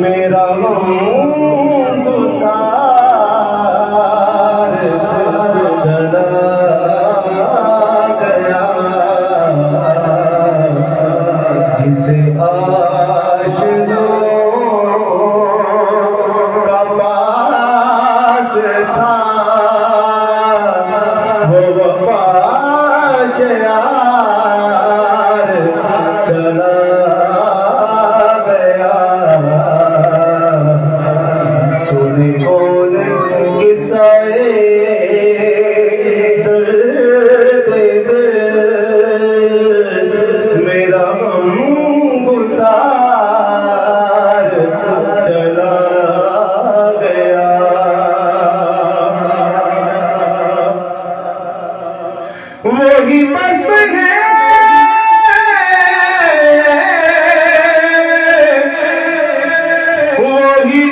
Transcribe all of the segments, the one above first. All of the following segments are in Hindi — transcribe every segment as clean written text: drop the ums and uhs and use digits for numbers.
मेरा गुसार चला गया, जिसे आशिकों का पास था वो वफा के यार चला सुने कौन किस्से दर्द मेरा गुसार चला गया। वही मस्त है वही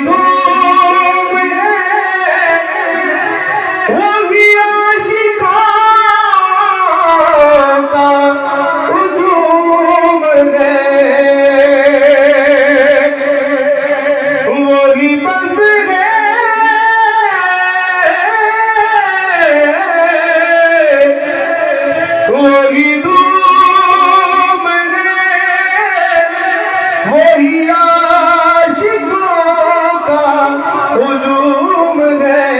वही आशिकों का हुजूम है,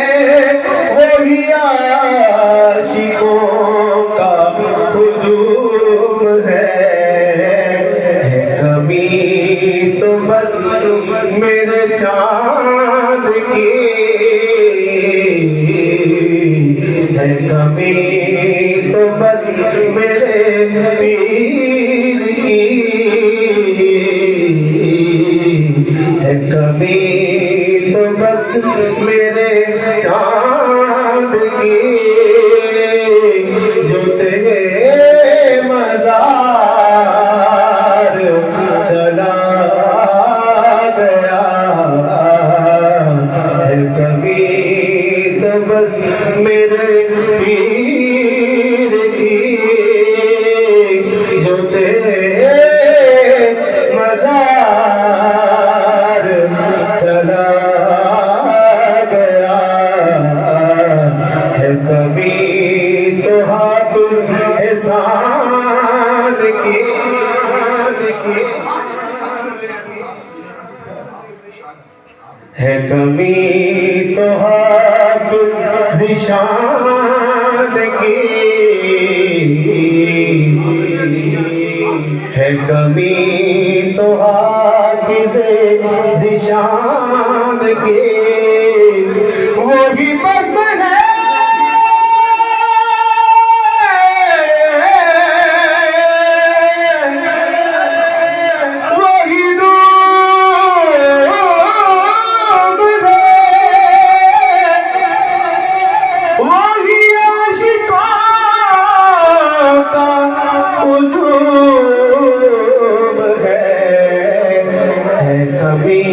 वही आशिकों का हुजूम है। कमी तो बस मेरे चाँद की है, कमी तो बस मेरे पीर की है, कमी तो बस मेरे चाँद की जो तेरे मज़ार चला गया है, कमी तो बस मेरे पीर की जो तेरे मज़ार चला गया है, कभी तो हाथ एहसान की है, कमी तो हाथ ज़िशान की है, कमी तो हाफ़िज़े ज़िशान की वही बज़्म है वही दूब है वही आशिकों का हुजूम है। कभी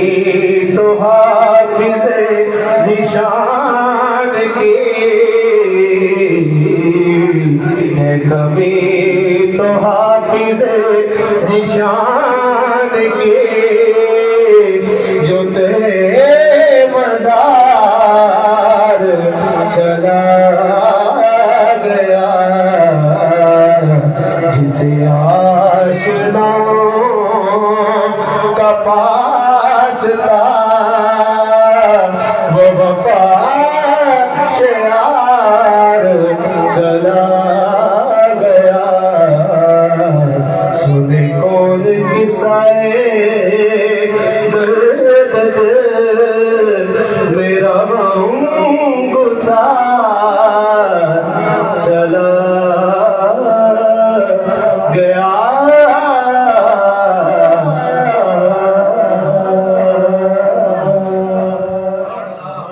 तो हाफ़िज़े ज़िशान की है, कभी तो हाफ़िज़े ज़िशान की